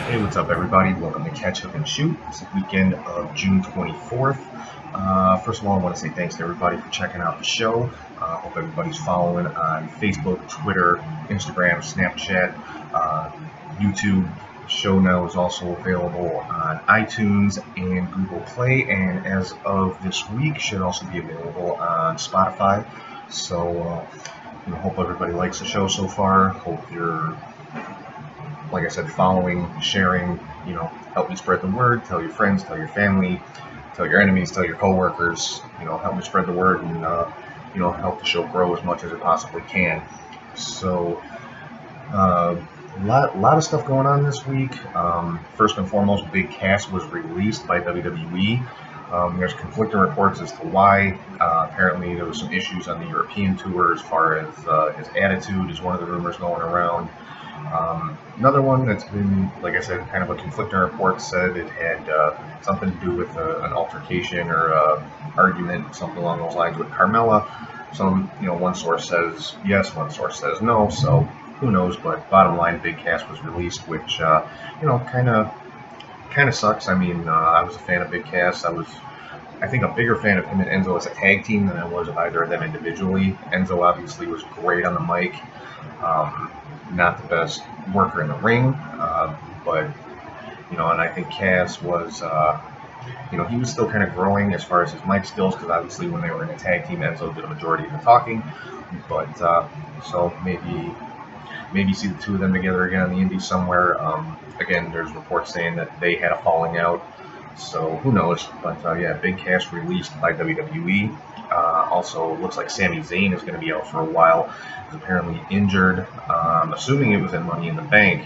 Hey, what's up, everybody? Welcome to Catch, Hook, and Shoot. It's the weekend of June 24th. First of all, I want to say thanks to everybody for checking out the show. Hope everybody's following on Facebook, Twitter, Instagram, Snapchat, YouTube. The show now is also available on iTunes and Google Play, and as of this week, should also be available on Spotify. So, hope everybody likes the show so far. Hope you're, like I said, following, sharing, help me spread the word, tell your friends, tell your family, tell your enemies, tell your coworkers, help me spread the word and, help the show grow as much as it possibly can. So, a lot of stuff going on this week. First and foremost, Big Cass was released by WWE. There's conflicting reports as to why. Apparently there was some issues on the European tour as far as his attitude is one of the rumors going around. Another one that's been, like I said, kind of a conflicting report said it had something to do with an altercation or argument, something along those lines with Carmella. One source says yes, one source says no, so who knows, but bottom line, Big Cass was released, which, kind of sucks. I mean, I was a fan of Big Cass. I think, a bigger fan of him and Enzo as a tag team than I was of either of them individually. Enzo obviously was great on the mic. Not the best worker in the ring, but, and I think Cass was, he was still kind of growing as far as his mic skills, because obviously when they were in a tag team, Enzo did a majority of the talking, but, so maybe see the two of them together again on the indies somewhere. Again, there's reports saying that they had a falling out, so who knows, but, yeah, Big Cass released by WWE. Also, looks like Sami Zayn is going to be out for a while. He's apparently injured. Assuming it was in Money in the Bank,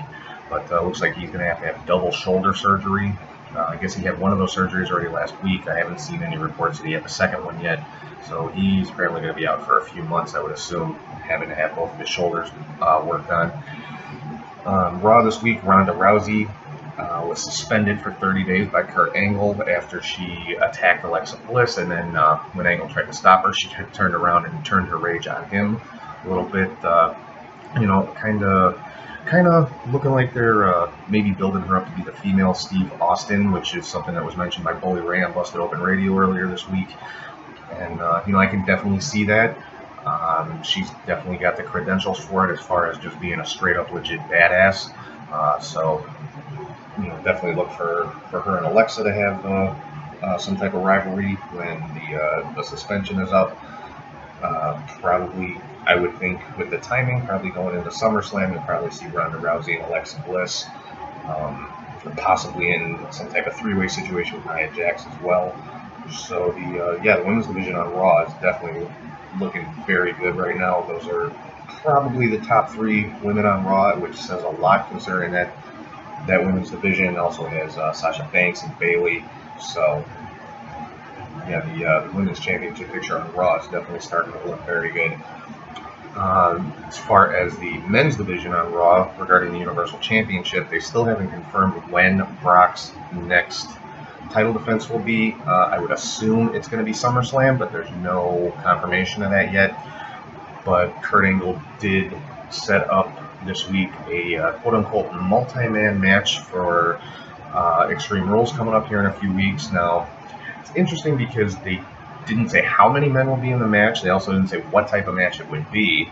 but looks like he's going to have double shoulder surgery. I guess he had one of those surgeries already last week. I haven't seen any reports that he had the second one yet. So he's apparently going to be out for a few months, I would assume, having to have both of his shoulders worked on. Raw this week, Ronda Rousey was suspended for 30 days by Kurt Angle after she attacked Alexa Bliss, and then when Angle tried to stop her, she turned around and turned her rage on him a little bit. Kind of looking like they're maybe building her up to be the female Steve Austin, which is something that was mentioned by Bully Ray on Busted Open Radio earlier this week. And, I can definitely see that. She's definitely got the credentials for it as far as just being a straight-up legit badass. So, definitely look for her and Alexa to have some type of rivalry when the suspension is up. Probably, I would think, with the timing, probably going into SummerSlam, you'll probably see Ronda Rousey and Alexa Bliss, possibly in some type of three-way situation with Nia Jax as well. So the women's division on Raw is definitely looking very good right now. Those are probably the top three women on Raw, which says a lot considering that women's division also has Sasha Banks and Bayley. So, yeah, the women's championship picture on Raw is definitely starting to look very good. As far as the men's division on Raw, regarding the Universal Championship, they still haven't confirmed when Brock's next title defense will be. I would assume it's going to be SummerSlam, but there's no confirmation of that yet. But Kurt Angle did set up this week a quote-unquote multi-man match for Extreme Rules coming up here in a few weeks. Now, it's interesting because they didn't say how many men will be in the match. They also didn't say what type of match it would be.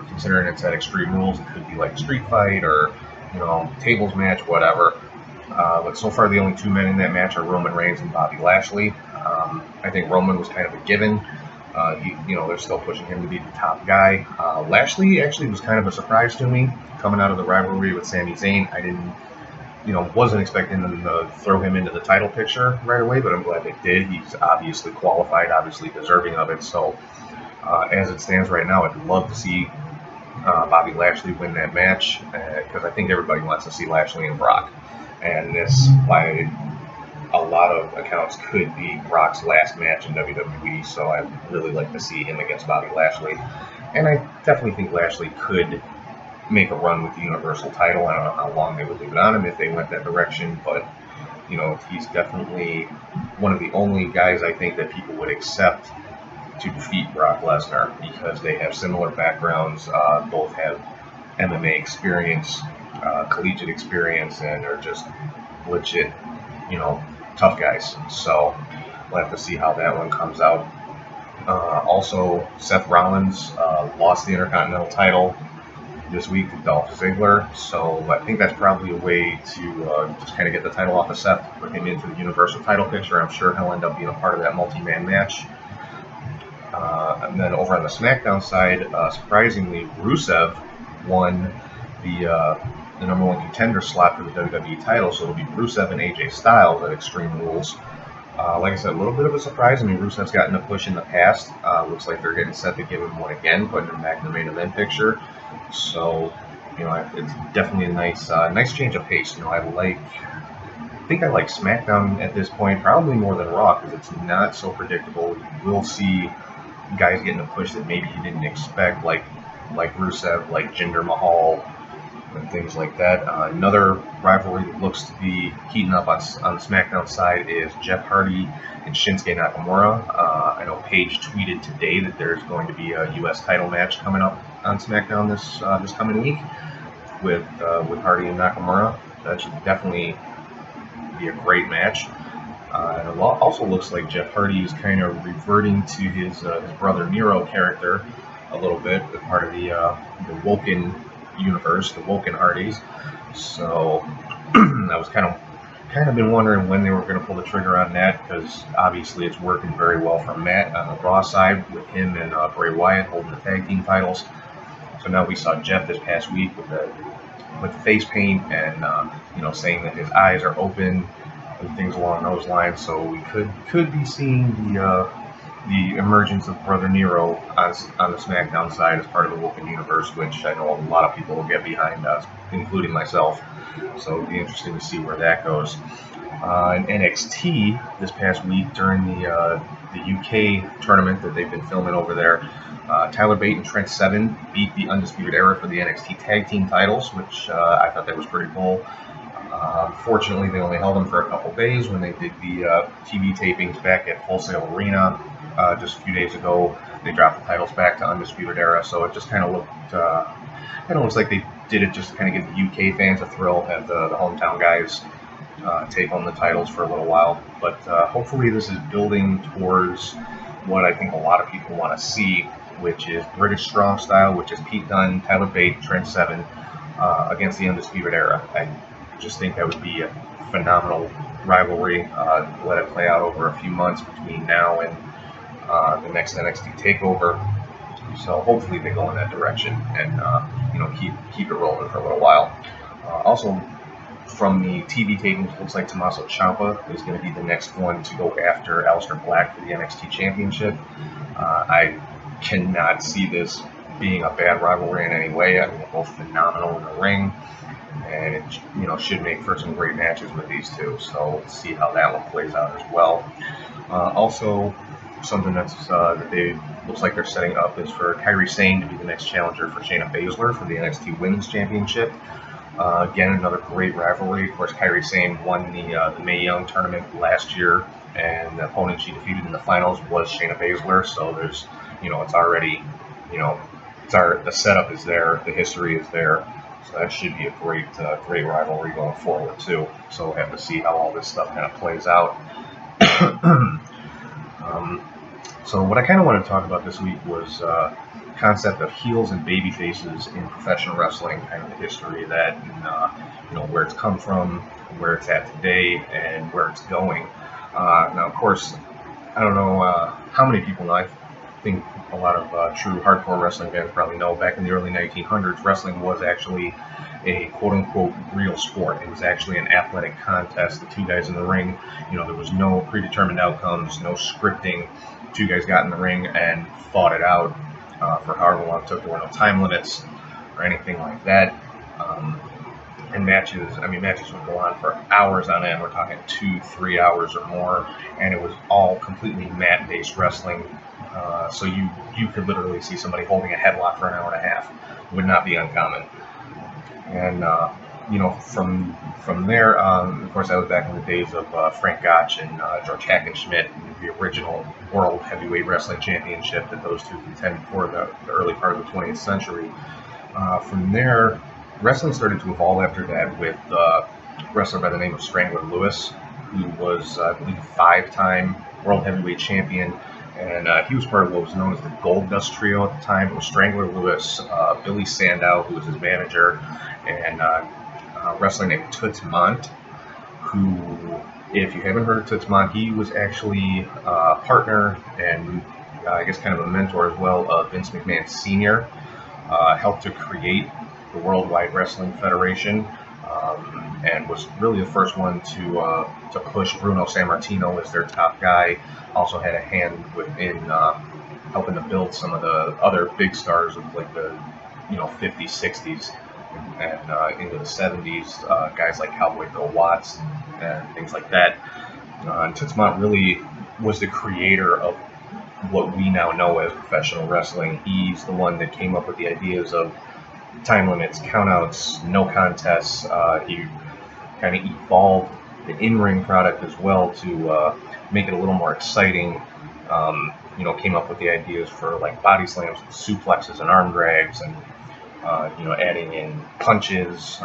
Considering it's at Extreme Rules, it could be like a street fight or, tables match, whatever. But so far, the only two men in that match are Roman Reigns and Bobby Lashley. I think Roman was kind of a given. They're still pushing him to be the top guy. Lashley actually was kind of a surprise to me coming out of the rivalry with Sami Zayn. I wasn't expecting them to throw him into the title picture right away, but I'm glad they did. He's obviously qualified, obviously deserving of it. So, as it stands right now, I'd love to see Bobby Lashley win that match, because I think everybody wants to see Lashley and Brock. And this, by a lot of accounts, could be Brock's last match in WWE, so I'd really like to see him against Bobby Lashley. And I definitely think Lashley could make a run with the Universal title. I don't know how long they would leave it on him if they went that direction, but, he's definitely one of the only guys I think that people would accept to defeat Brock Lesnar, because they have similar backgrounds, both have MMA experience, collegiate experience and are just legit, tough guys. So we'll have to see how that one comes out. Also, Seth Rollins lost the Intercontinental title this week to Dolph Ziggler, so I think that's probably a way to just kind of get the title off of Seth, put him into the Universal title picture. I'm sure he'll end up being a part of that multi-man match. And then over on the SmackDown side, surprisingly, Rusev won the number one contender slot for the WWE title, so it'll be Rusev and AJ Styles at Extreme Rules. Like I said, a little bit of a surprise. I mean, Rusev's gotten a push in the past. Looks like they're getting set to give him one again, putting him back in the main event picture. So, it's definitely a nice change of pace. I think I like SmackDown at this point probably more than Raw because it's not so predictable. You will see guys getting a push that maybe you didn't expect, like Rusev, like Jinder Mahal, and things like that. Another rivalry that looks to be heating up on the SmackDown side is Jeff Hardy and Shinsuke Nakamura. I know Paige tweeted today that there's going to be a U.S. title match coming up on SmackDown this coming week with Hardy and Nakamura. That should definitely be a great match. And it also looks like Jeff Hardy is kind of reverting to his brother Nero character a little bit, as part of the Woken universe, the Woken Hardys. So I was kind of been wondering when they were going to pull the trigger on that, because obviously it's working very well for Matt on the Raw side with him and Bray Wyatt holding the tag team titles. So now we saw Jeff this past week with the face paint and saying that his eyes are open and things along those lines. So we could be seeing the emergence of Brother Nero on the SmackDown side as part of the Woken universe, which I know a lot of people will get behind, including myself. So it'll be interesting to see where that goes. In NXT this past week during the UK tournament that they've been filming over there, Tyler Bate and Trent Seven beat the Undisputed Era for the NXT Tag Team titles, which I thought that was pretty cool. Fortunately, they only held them for a couple days when they did the TV tapings back at Full Sail Arena just a few days ago. They dropped the titles back to Undisputed Era, so it just kind of looks like they did it just to kind of give the UK fans a thrill, have the hometown guys take home the titles for a little while. But hopefully this is building towards what I think a lot of people want to see, which is British Strong Style, which is Pete Dunne, Tyler Bate, Trent Seven against the Undisputed Era. I just think that would be a phenomenal rivalry. Let it play out over a few months between now and the next NXT TakeOver. So hopefully they go in that direction and keep it rolling for a little while. Also, from the TV tapings, looks like Tommaso Ciampa is going to be the next one to go after Aleister Black for the NXT Championship. I cannot see this being a bad rivalry in any way. I mean, they're both phenomenal in the ring, and it should make for some great matches with these two. So let's see how that one plays out as well. Also, something that they looks like they're setting up is for Kairi Sane to be the next challenger for Shayna Baszler for the NXT Women's Championship. Again, another great rivalry. Of course, Kairi Sane won the Mae Young tournament last year, and the opponent she defeated in the finals was Shayna Baszler. So there's, it's already, the setup is there, the history is there. So that should be a great rivalry going forward too. So we'll have to see how all this stuff kind of plays out. So what I kind of wanted to talk about this week was concept of heels and baby faces in professional wrestling, kind of the history of that, and where it's come from, where it's at today, and where it's going. Now, of course, I don't know how many people know. I think a lot of true hardcore wrestling fans probably know back in the early 1900s, wrestling was actually a quote-unquote real sport. It was actually an athletic contest. The two guys in the ring, there was no predetermined outcomes, no scripting. Two guys got in the ring and fought it out for however long it took. There were no time limits or anything like that. And matches would go on for hours on end. We're talking 2-3 hours or more, and it was all completely mat-based wrestling. So you could literally see somebody holding a headlock for an hour and a half. It would not be uncommon. And from there, of course, that was back in the days of Frank Gotch and George Hackenschmidt, the original World Heavyweight Wrestling Championship that those two contended for the early part of the 20th century. From there, wrestling started to evolve after that with a wrestler by the name of Strangler Lewis, who was, I believe, 5-time World Heavyweight Champion. And he was part of what was known as the Gold Dust Trio at the time. It was Strangler Lewis, Billy Sandow, who was his manager, and a wrestler named Toots Mondt, who, if you haven't heard of Toots Mondt, he was actually a partner and I guess kind of a mentor as well of Vince McMahon Sr., helped to create the Worldwide Wrestling Federation, and was really the first one to push Bruno Sammartino as their top guy. Also had a hand in helping to build some of the other big stars of like the 50s, 60s, and into the 70s, guys like Cowboy Bill Watts and things like that. And Toots Mondt really was the creator of what we now know as professional wrestling. He's the one that came up with the ideas of time limits, countouts, no contests. He kind of evolved the in-ring product as well to make it a little more exciting. Came up with the ideas for like body slams, suplexes, and arm drags, and adding in punches,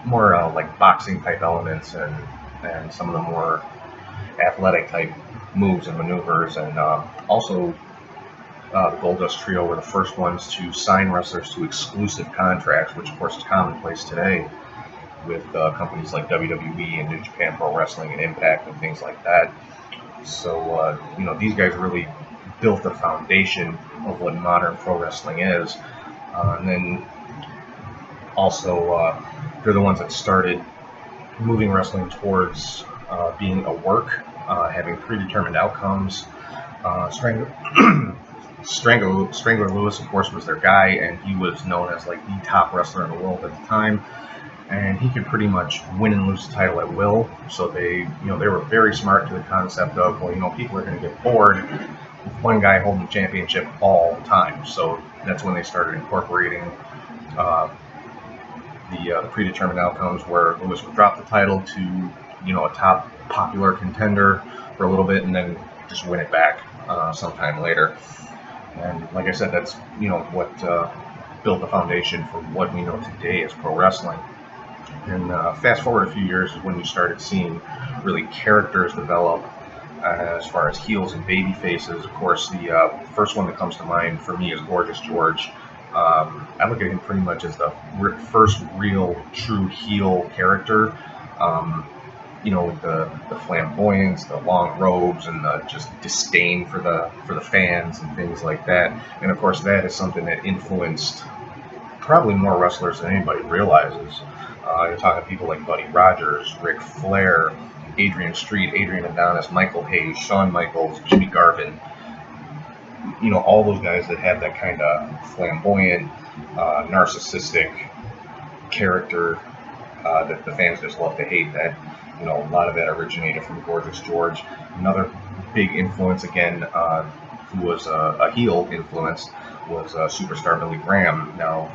more like boxing type elements, and some of the more athletic type moves and maneuvers. And also the Goldust Trio were the first ones to sign wrestlers to exclusive contracts, which of course is commonplace today with companies like WWE and New Japan Pro Wrestling and Impact and things like that. So these guys really built the foundation of what modern pro wrestling is. And then also they're the ones that started moving wrestling towards being a work, having predetermined outcomes. Strangler Lewis, of course, was their guy, and he was known as like the top wrestler in the world at the time. And he could pretty much win and lose the title at will. So they were very smart to the concept of, people are going to get bored with one guy holding the championship all the time. So that's when they started incorporating the predetermined outcomes, where Lewis would drop the title to a top popular contender for a little bit and then just win it back sometime later. And like I said, that's what built the foundation for what we know today as pro wrestling. And fast forward a few years is when you started seeing really characters develop as far as heels and baby faces. Of course, the first one that comes to mind for me is Gorgeous George. I look at him pretty much as the first real true heel character. With the flamboyance, the long robes, and the just disdain for the fans and things like that. And of course, that is something that influenced probably more wrestlers than anybody realizes. You're talking people like Buddy Rogers, Ric Flair, Adrian Street, Adrian Adonis, Michael Hayes, Shawn Michaels, Jimmy Garvin. All those guys that have that kind of flamboyant, narcissistic character that the fans just love to hate. That a lot of that originated from Gorgeous George. Another big influence, again, who was a heel influence, was Superstar Billy Graham. Now,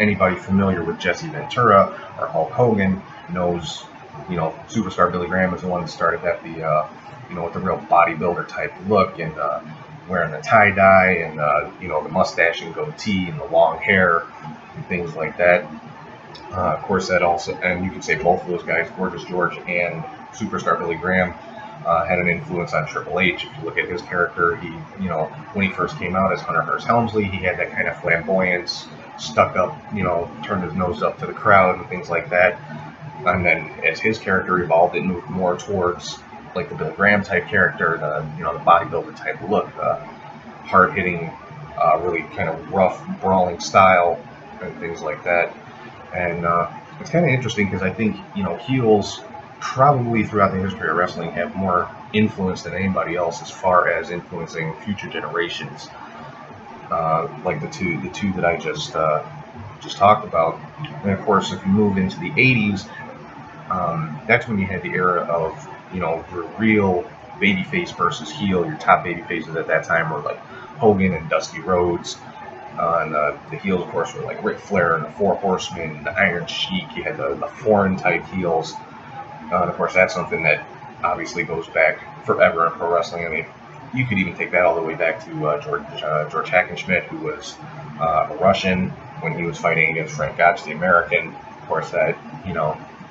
anybody familiar with Jesse Ventura or Hulk Hogan knows, Superstar Billy Graham is the one that started that, with the real bodybuilder type look, and wearing the tie-dye, and the mustache and goatee and the long hair and things like that. Of course, that also, and you can say both of those guys, Gorgeous George and Superstar Billy Graham, had an influence on Triple H. If you look at his character, he, when he first came out as Hunter Hearst Helmsley, he had that kind of flamboyance, stuck up, turned his nose up to the crowd and things like that. And then as his character evolved, it moved more towards like the Billy Graham type character, the bodybuilder type look, the hard-hitting, really kind of rough, brawling style and things like that. And it's kind of interesting because I think, heels probably throughout the history of wrestling have more influence than anybody else as far as influencing future generations. Like the two that I just talked about. And of course, if you move into the 80s, that's when you had the era of, your real babyface versus heel. Your top babyfaces at that time were like Hogan and Dusty Rhodes. And the heels, of course, were like Ric Flair and the Four Horsemen, the Iron Sheik. You had the foreign type heels. And of course, that's something that obviously goes back forever in pro wrestling. I mean, you could even take that all the way back to George Hackenschmidt, who was a Russian. when he was fighting against Frank Gotch, the American. Of course, that,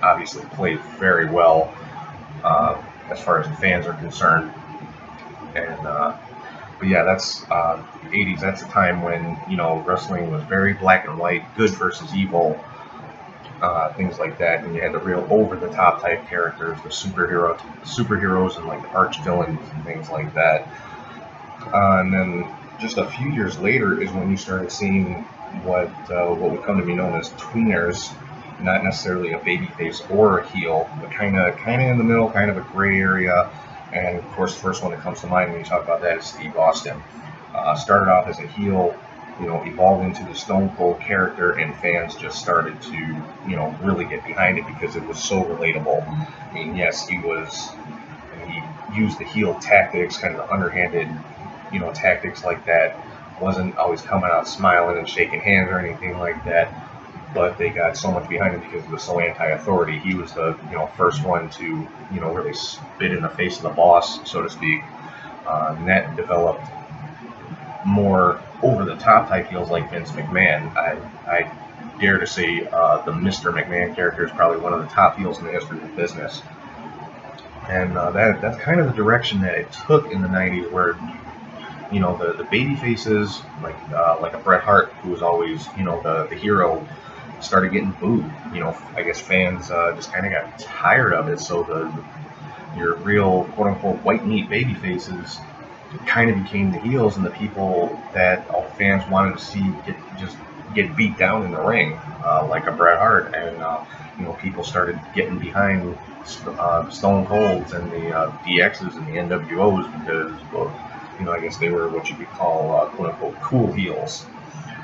obviously played very well as far as the fans are concerned. And but yeah, that's the 80s. That's a time when wrestling was very black and white, good versus evil, things like that. And you had the real over-the-top type characters, the superheroes, and like the arch villains and things like that. And then just a few years later is when you started seeing what would come to be known as tweeners. Not necessarily a babyface or a heel, but kind of in the middle, kind of a gray area. And of course, the first one that comes to mind when you talk about that is Steve Austin. Started off as a heel, evolved into the Stone Cold character, and fans just started to, really get behind it because it was so relatable. I mean, yes, he used the heel tactics, kind of the underhanded, tactics like that. Wasn't always coming out smiling and shaking hands or anything like that. But they got so much behind him because he was so anti-authority. He was the first one to really spit in the face of the boss, so to speak. And that developed more over-the-top type heels like Vince McMahon. I dare to say the Mr. McMahon character is probably one of the top heels in the history of the business. And that's kind of the direction that it took in the 90s, where the baby faces like a Bret Hart, who was always the hero, started getting booed. I guess fans just kind of got tired of it. So your real quote unquote white meat baby faces kind of became the heels, and the people that all fans wanted to see get beat down in the ring, like a Bret Hart. And people started getting behind Stone Colds and the DXs and the NWOs because, well, I guess they were what you could call quote unquote cool heels.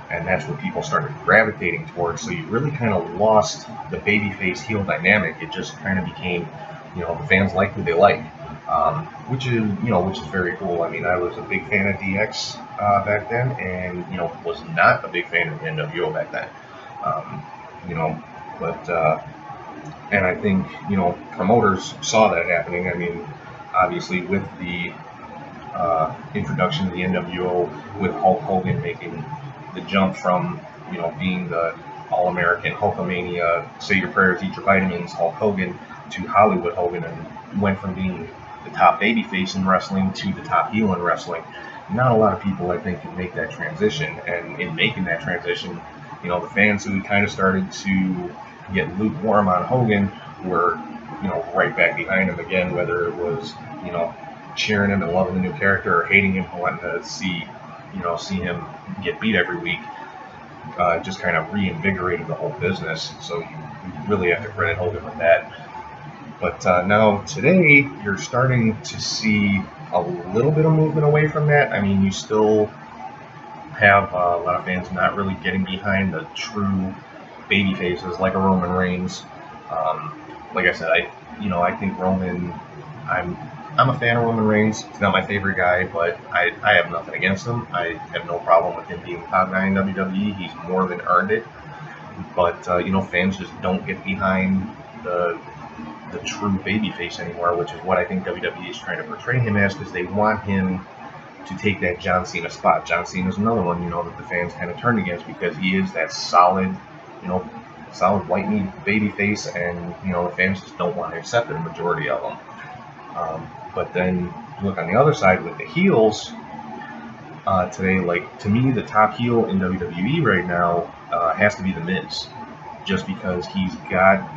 And that's what people started gravitating towards. So you really kind of lost the babyface heel dynamic. It just kind of became, the fans like who they like, which is very cool. I mean, I was a big fan of DX back then, and was not a big fan of NWO back then. And I think promoters saw that happening. I mean, obviously with the introduction of the NWO, with Hulk Hogan making the jump from being the All-American Hulkamania, say your prayers, eat your vitamins Hulk Hogan, to Hollywood Hogan, and went from being the top babyface in wrestling to the top heel in wrestling. Not a lot of people, I think, can make that transition. And in making that transition, the fans who kind of started to get lukewarm on Hogan were right back behind him again, whether it was cheering him and loving the new character, or hating him and wanting to see him get beat every week. Just kind of reinvigorated the whole business. So you really have to credit Hogan with that. But now today, you're starting to see a little bit of movement away from that. I mean, you still have a lot of fans not really getting behind the true baby faces like a Roman Reigns. Like I said, I think Roman, I'm a fan of Roman Reigns. He's not my favorite guy, but I have nothing against him. I have no problem with him being the top guy in WWE. He's more than earned it. But fans just don't get behind the true babyface anymore, which is what I think WWE is trying to portray him as, because they want him to take that John Cena spot. John Cena is another one, that the fans kind of turned against, because he is that solid white meat babyface, and the fans just don't want to accept it, the majority of them. But then look on the other side with the heels today. Like, to me, the top heel in WWE right now has to be The Miz, just because he's got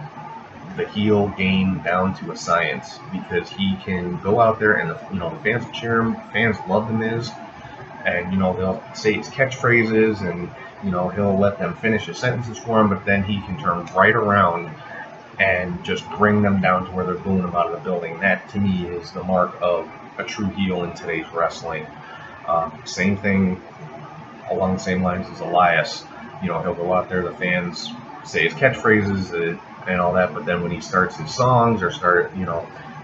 the heel game down to a science, because he can go out there and the fans cheer him. Fans love The Miz, and they'll say his catchphrases, and he'll let them finish his sentences for him, but then he can turn right around and just bring them down to where they're booing him out of the building. That, to me, is the mark of a true heel in today's wrestling. Same thing along the same lines as Elias. He'll go out there, the fans say his catchphrases and all that, but then when he starts his songs, or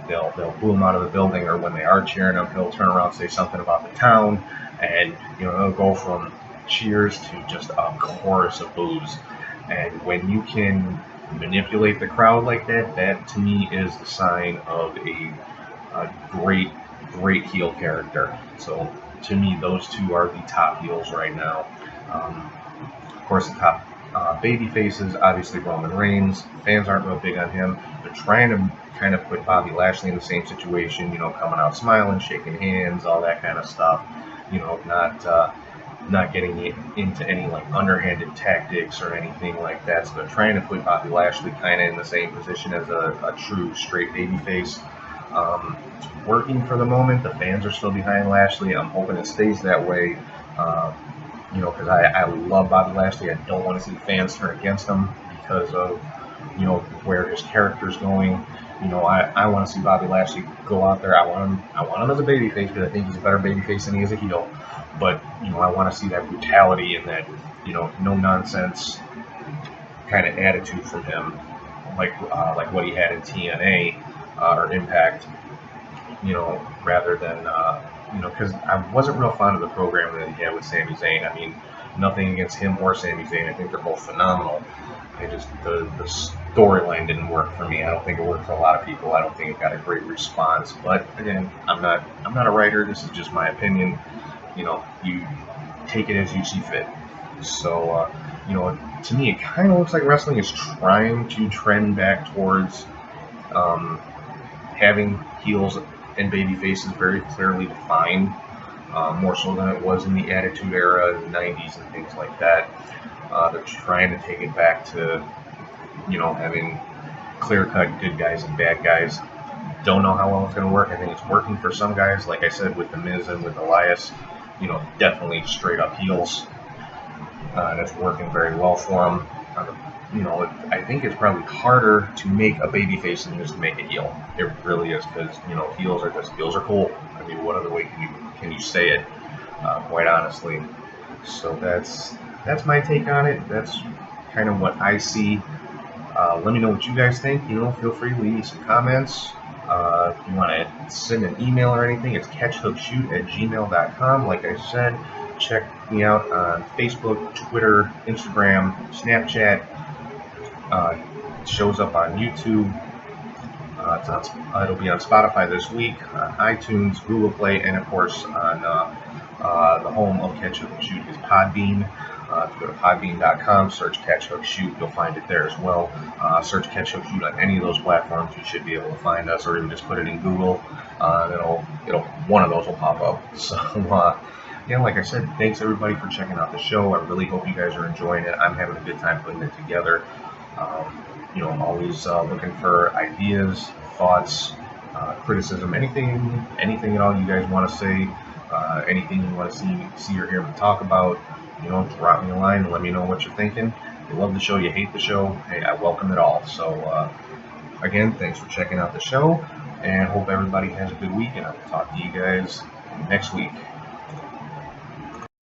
they'll boo him out of the building, or when they are cheering him, he'll turn around and say something about the town, and it'll go from cheers to just a chorus of boos. And when you can manipulate the crowd like that, that to me is the sign of a great heel character. So to me, those two are the top heels right now. Of course, the top baby faces, obviously Roman Reigns. Fans aren't real big on him. They're trying to kind of put Bobby Lashley in the same situation, you know, coming out smiling, shaking hands, all that kind of stuff. You know, not getting into any like underhanded tactics or anything like that. So they're trying to put Bobby Lashley kind of in the same position as a true straight babyface. It's working for the moment. The fans are still behind Lashley. I'm hoping it stays that way. You know, because I love Bobby Lashley. I don't want to see fans turn against him because of, you know, where his character's going. You know, I want to see Bobby Lashley go out there. I want him as a babyface because I think he's a better babyface than he is a heel. But, you know, I want to see that brutality and that, you know, no nonsense kind of attitude from him, like what he had in TNA or Impact. You know, rather than you know, because I wasn't real fond of the program that he had with Sami Zayn. I mean, nothing against him or Sami Zayn. I think they're both phenomenal. The storyline didn't work for me. I don't think it worked for a lot of people. I don't think it got a great response. But again, I'm not a writer. This is just my opinion. You know, you take it as you see fit. So you know, to me, it kind of looks like wrestling is trying to trend back towards having heels and baby faces very clearly defined, more so than it was in the Attitude Era in the 90s and things like that. They're trying to take it back to, you know, having clear-cut good guys and bad guys. Don't know how well it's going to work. I think it's working for some guys, like I said, with The Miz and with Elias. You know, definitely straight-up heels. And it's working very well for them. You know, I think it's probably harder to make a babyface than just to make a heel. It really is, because, you know, heels are cool. I mean, what other way can you say it? Quite honestly. So that's my take on it. That's kind of what I see. Let me know what you guys think. You know, feel free to leave me some comments. If you want to send an email or anything, it's catchhookshoot@gmail.com. Like I said, check me out on Facebook, Twitter, Instagram, Snapchat. Shows up on YouTube. It'll be on Spotify this week, on iTunes, Google Play, and of course on the home of Catch Hook Shoot is Podbean. If you go to podbean.com, search Catch Hook Shoot, you'll find it there as well. Search Catch Hook Shoot on any of those platforms, you should be able to find us, or even just put it in Google. It'll one of those will pop up. So yeah, like I said, thanks everybody for checking out the show. I really hope you guys are enjoying it. I'm having a good time putting it together. You know, I'm always looking for ideas, thoughts, criticism, anything at all you guys want to say, anything you want to see or hear me talk about. You know, drop me a line and let me know what you're thinking. If you love the show, you hate the show, hey, I welcome it all. So again, thanks for checking out the show, and hope everybody has a good week, and I'll talk to you guys next week.